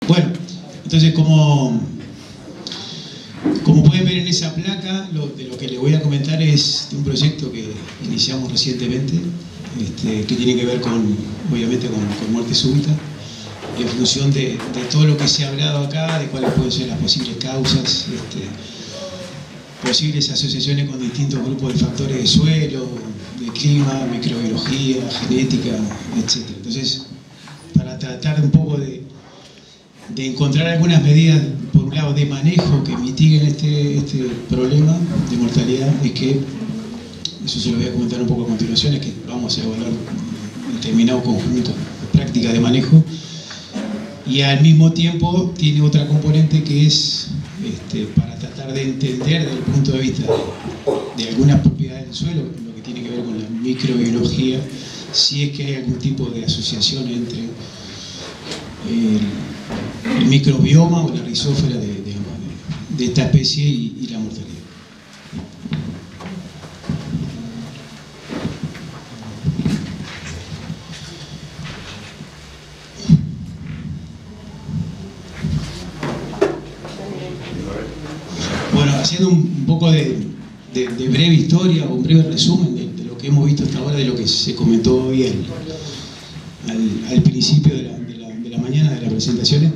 Bueno, entonces como pueden ver en esa placa, de lo que les voy a comentar es de un proyecto que iniciamos recientemente, que tiene que ver obviamente con muerte súbita, en función de todo lo que se ha hablado acá, de cuáles pueden ser las posibles causas, posibles asociaciones con distintos grupos de factores de suelo, de clima, microbiología, genética, etc. Entonces, para tratar un poco de encontrar algunas medidas, por un lado, de manejo que mitiguen este problema de mortalidad, es que, eso se lo voy a comentar un poco a continuación, es que vamos a evaluar un determinado conjunto de prácticas de manejo, y al mismo tiempo tiene otra componente que es para tratar de entender desde el punto de vista de algunas propiedades del suelo, lo que tiene que ver con la microbiología, si es que hay algún tipo de asociación entre el microbioma o la rizósfera de esta especie y la mortalidad. Bueno, haciendo un poco de breve historia o un breve resumen de lo que hemos visto hasta ahora, de lo que se comentó hoy al principio de la mañana de las presentaciones.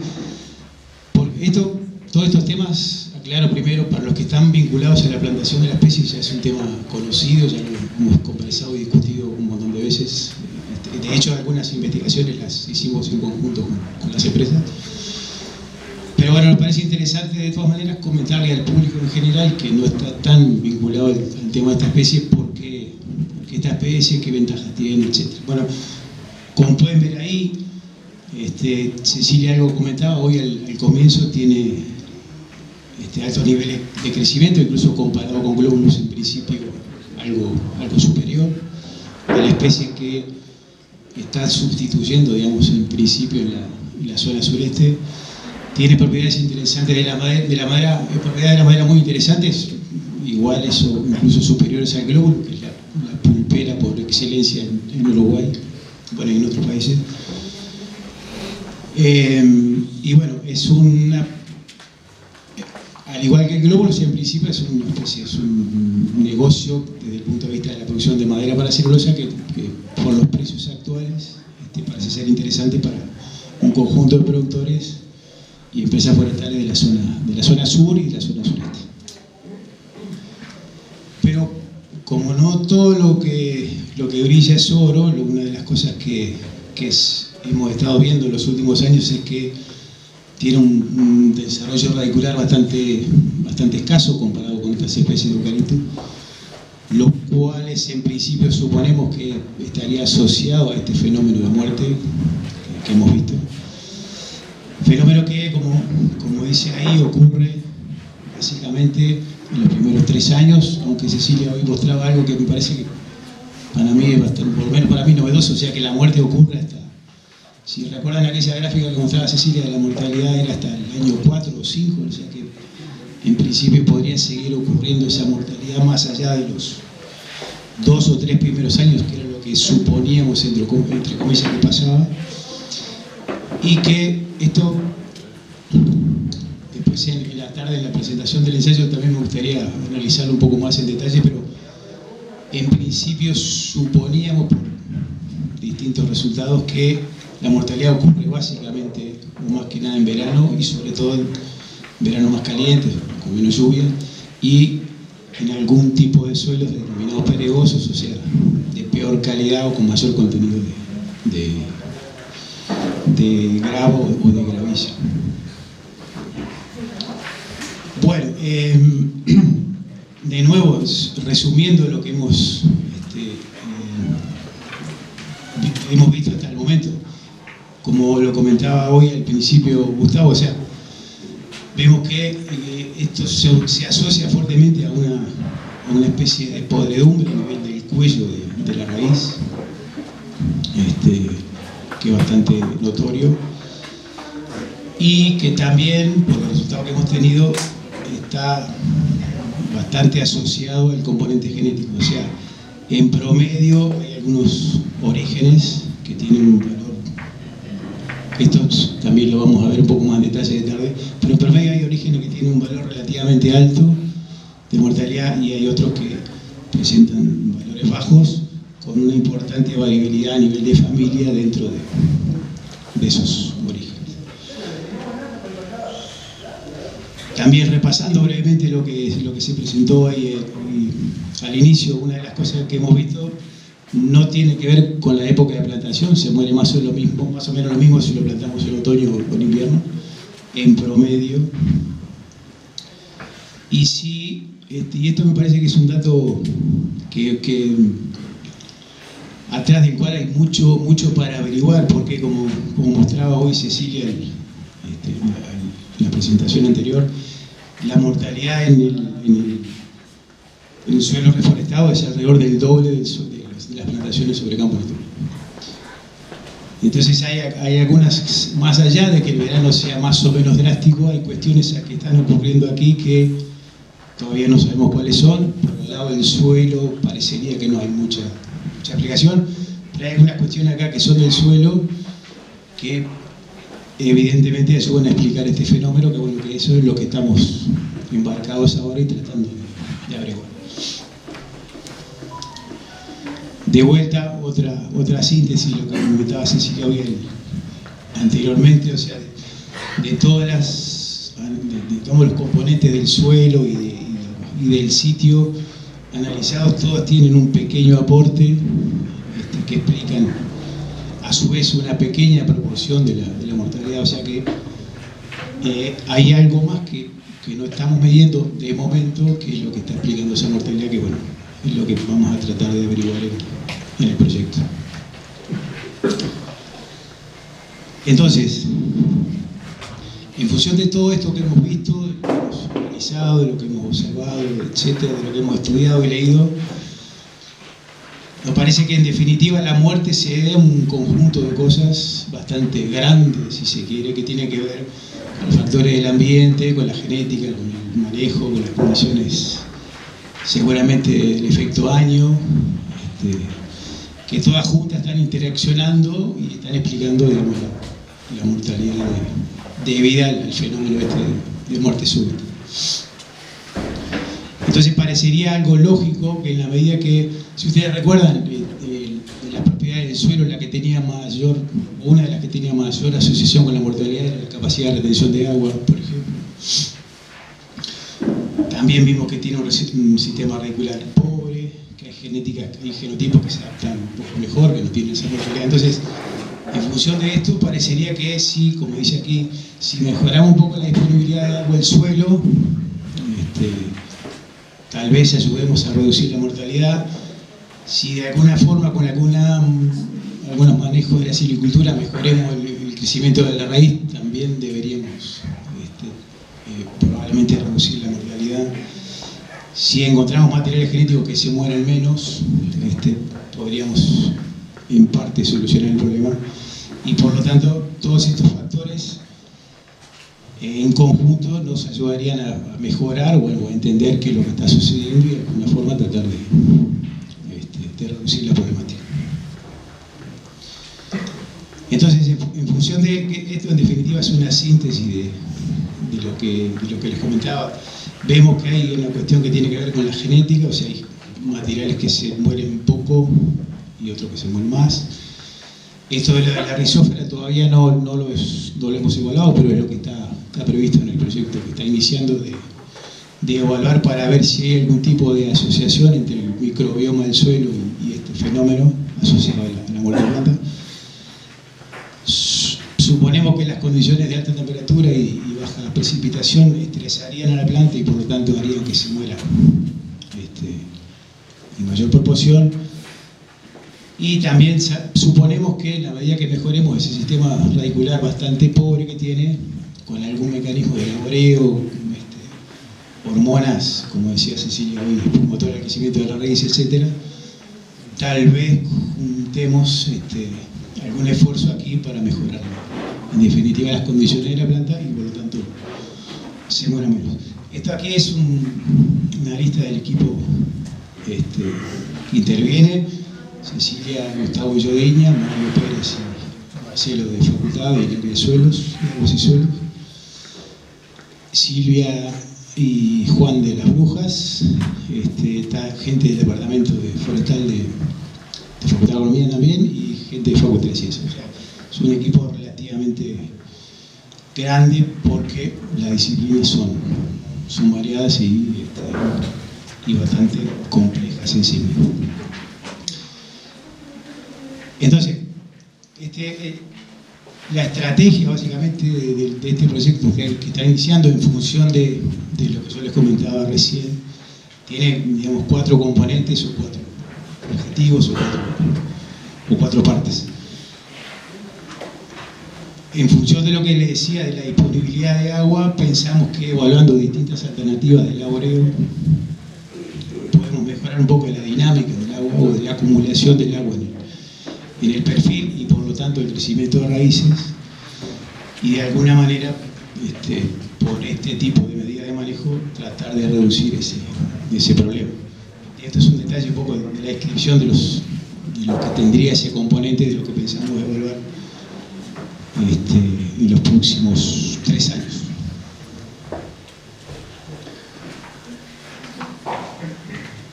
Todos estos temas, aclaro primero, para los que están vinculados a la plantación de la especie, ya es un tema conocido, ya lo hemos conversado y discutido un montón de veces. De hecho, algunas investigaciones las hicimos en conjunto con las empresas. Pero bueno, me parece interesante de todas maneras comentarle al público en general que no está tan vinculado al tema de esta especie, por qué esta especie, qué ventajas tiene, etc. Bueno, como pueden ver ahí, Cecilia algo comentaba, hoy al comienzo tiene altos niveles de crecimiento, incluso comparado con Globulus en principio algo superior, de la especie que está sustituyendo, digamos, en principio en la zona sureste. Tiene propiedades interesantes de la madera, propiedades de la madera muy interesantes, iguales o incluso superiores al glóbulo, que es la pulpera por excelencia en Uruguay, bueno, y en otros países. Y bueno, al igual que el glóbulo, en principio es un negocio desde el punto de vista de la producción de madera para celulosa que por los precios actuales parece ser interesante para un conjunto de productores y empresas forestales de la zona sur y de la zona sureste. Pero como no todo lo que brilla es oro, una de las cosas que hemos estado viendo en los últimos años es que tiene un desarrollo radicular bastante escaso comparado con otras especies de eucalipto, los cuales en principio suponemos que estaría asociado a este fenómeno de muerte que hemos visto. Fenómeno que, como dice ahí, ocurre básicamente en los primeros 3 años, aunque Cecilia hoy mostraba algo que me parece que para mí es bastante, por lo menos para mí, novedoso, o sea que la muerte ocurre hasta, si recuerdan aquella gráfica que mostraba Cecilia de la mortalidad, era hasta el año 4 o 5, o sea que en principio podría seguir ocurriendo esa mortalidad más allá de los 2 o 3 primeros años, que era lo que suponíamos entre comillas que pasaba, y que esto, después en la tarde en la presentación del ensayo también me gustaría analizarlo un poco más en detalle, pero en principio suponíamos por distintos resultados que la mortalidad ocurre básicamente, más que nada en verano, y sobre todo en verano más calientes, con menos lluvia, y en algún tipo de suelos denominados pedregosos, o sea, de peor calidad o con mayor contenido de gravo o de gravilla. Bueno, de nuevo, resumiendo lo que hemos visto hasta el momento, como lo comentaba hoy al principio Gustavo, o sea, vemos que esto se asocia fuertemente a una especie de podredumbre a nivel del cuello de la raíz, que es bastante notorio, y que también, por los resultados que hemos tenido, está bastante asociado al componente genético. O sea, en promedio hay algunos orígenes que tienen un valor. Esto también lo vamos a ver un poco más en detalle de tarde, pero en promedio hay orígenes que tienen un valor relativamente alto de mortalidad y hay otros que presentan valores bajos con una importante variabilidad a nivel de familia dentro de esos orígenes. También repasando brevemente lo que se presentó ahí al inicio, una de las cosas que hemos visto no tiene que ver con la época de plantación, se muere más o menos lo mismo si lo plantamos en otoño o en invierno, en promedio. Y sí, y esto me parece que es un dato que atrás del cual hay mucho para averiguar, porque como mostraba hoy Cecilia en la presentación anterior, la mortalidad en el suelo reforestado es alrededor del doble de las plantaciones sobre campo natural. Entonces hay algunas, más allá de que el verano sea más o menos drástico, hay cuestiones que están ocurriendo aquí que todavía no sabemos cuáles son. Por el lado del suelo parecería que no hay mucha aplicación, pero hay algunas cuestiones acá que son del suelo que evidentemente ayudan a explicar este fenómeno, que bueno, que eso es lo que estamos embarcados ahora y tratando de averiguar. De vuelta, otra síntesis, lo que comentaba Cecilia hoy anteriormente, o sea, de todos los componentes del suelo y del sitio analizados, todos tienen un pequeño aporte que explican a su vez una pequeña proporción de la mortalidad, o sea que hay algo más que no estamos midiendo de momento, que es lo que está explicando esa mortalidad, que bueno, es lo que vamos a tratar de averiguar en el proyecto. Entonces, en función de todo esto que hemos visto, de lo que hemos analizado, de lo que hemos observado, etcétera, de lo que hemos estudiado y leído, nos parece que en definitiva la muerte se debe a un conjunto de cosas bastante grandes, si se quiere, que tiene que ver con los factores del ambiente, con la genética, con el manejo, con las condiciones, seguramente el efecto año, que todas juntas están interaccionando y están explicando, digamos, la mortalidad debida al fenómeno de muerte súbita. Entonces parecería algo lógico que en la medida que, si ustedes recuerdan, de las propiedades del suelo, la que tenía mayor, una de las que tenía mayor asociación con la mortalidad era la capacidad de retención de agua, por ejemplo. También vimos que tiene un sistema radicular pobre, que hay genéticas, hay genotipos que se adaptan un poco mejor, que no tienen esa mortalidad. Entonces, en función de esto, parecería que sí, como dice aquí, si mejoramos un poco la disponibilidad de agua del suelo, tal vez ayudemos a reducir la mortalidad. Si de alguna forma, con algunos manejos de la silvicultura, mejoremos el crecimiento de la raíz, también deberíamos probablemente reducir la mortalidad. Si encontramos materiales genéticos que se mueran menos, podríamos en parte solucionar el problema. Y por lo tanto, todos estos factores en conjunto nos ayudarían a mejorar o a entender qué es lo que está sucediendo y de alguna forma tratar de reducir la problemática. Entonces, en función de que esto en definitiva es una síntesis de lo que les comentaba, vemos que hay una cuestión que tiene que ver con la genética, o sea, hay materiales que se mueren poco y otros que se mueren más. Esto de la rizósfera todavía no lo hemos evaluado, pero es lo que está previsto en el proyecto que está iniciando de evaluar para ver si hay algún tipo de asociación entre el microbioma del suelo y este fenómeno asociado a la muerte de planta. Suponemos que las condiciones de alta temperatura y baja precipitación estresarían a la planta y por lo tanto harían que se muera en mayor proporción. Y también suponemos que en la medida que mejoremos ese sistema radicular bastante pobre que tiene, con algún mecanismo de laboreo, hormonas, como decía Cecilia hoy, motor al crecimiento de la raíz, etc., tal vez juntemos algún esfuerzo aquí para mejorar en definitiva las condiciones de la planta y por lo tanto se muera menos. Esto aquí es una lista del equipo que interviene. Cecilia Gustavo Llodiña, Mario Pérez y Marcelo de Facultad del área de suelos, aguas y suelos, Silvia y Juan de las Brujas, está gente del departamento de forestal de Facultad de Agronomía también, y gente de Facultad de Ciencias. O sea, es un equipo relativamente grande porque las disciplinas son variadas y bastante complejas en sí mismas. Entonces, la estrategia básicamente de este proyecto que está iniciando en función de lo que yo les comentaba recién, tiene, digamos, 4 componentes o 4 objetivos o 4 partes. En función de lo que les decía de la disponibilidad de agua, pensamos que evaluando distintas alternativas del laboreo podemos mejorar un poco la dinámica del agua o de la acumulación del agua en el perfil y por lo tanto el crecimiento de raíces, y de alguna manera por este tipo de medidas de manejo tratar de reducir ese problema. Y esto es un detalle un poco de la descripción de lo que tendría ese componente de lo que pensamos evaluar en los próximos 3 años.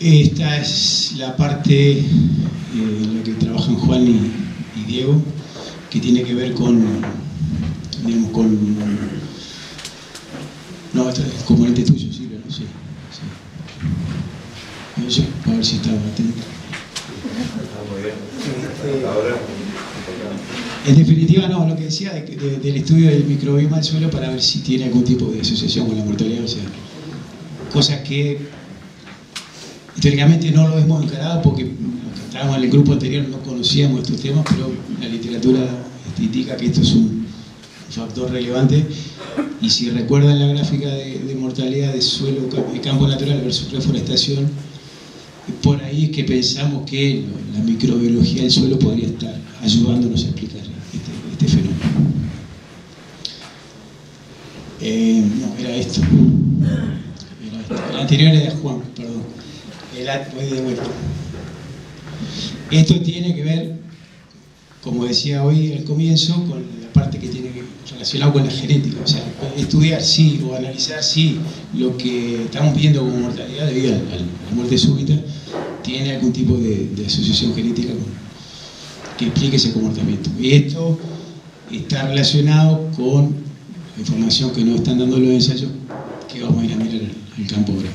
Esta es la parte en la que trabajan Juan y Diego, que tiene que ver con, digamos, no, este es el componente tuyo, sí, claro, sí. A ver si estaba atento. En definitiva, no, lo que decía del estudio del microbioma del suelo para ver si tiene algún tipo de asociación con la mortalidad, o sea, cosas que históricamente no lo hemos encarado porque los que estábamos en el grupo anterior no conocíamos estos temas, pero la literatura indica que esto es un factor relevante. Y si recuerdan la gráfica de mortalidad de suelo y campo natural versus reforestación, por ahí es que pensamos que la microbiología del suelo podría estar ayudándonos a explicar este fenómeno. No, era esto. El anterior era de Juan, perdón. Voy de vuelta. Esto tiene que ver, como decía hoy al comienzo, con la parte que tiene que relacionada con la genética. O sea, estudiar sí o analizar sí lo que estamos viendo como mortalidad debido a la muerte súbita tiene algún tipo de asociación genética que explique ese comportamiento. Y esto está relacionado con la información que nos están dando los ensayos, que vamos a ir a mirar el campo ahora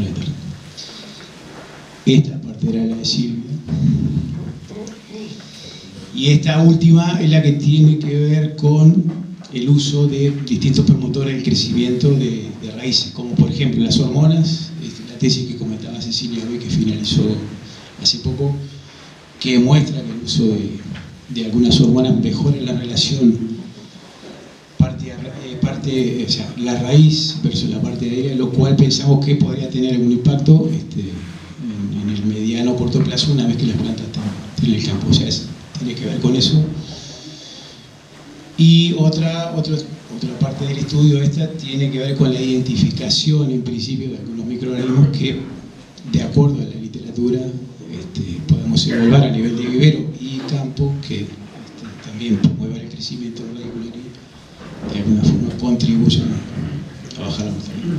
tarde. Esta parte era la de Silvia. Y esta última es la que tiene que ver con el uso de distintos promotores del crecimiento de raíces, como por ejemplo las hormonas, la tesis que comentaba Cecilia hoy, que finalizó hace poco, que muestra que el uso de algunas hormonas mejora la relación o sea, la raíz versus la parte aérea, lo cual pensamos que podría tener algún impacto en el mediano o corto plazo una vez que las plantas estén en el campo. O sea, tiene que ver con eso. Y otra parte del estudio tiene que ver con la identificación en principio de algunos microorganismos que, de acuerdo a la literatura, podemos evaluar a nivel de vivero y campo, que también promuevan el crecimiento radicular y de alguna forma contribuyen a bajar la mortalidad.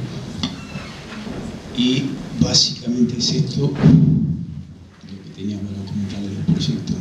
Y básicamente es esto lo que teníamos para comentar del proyecto.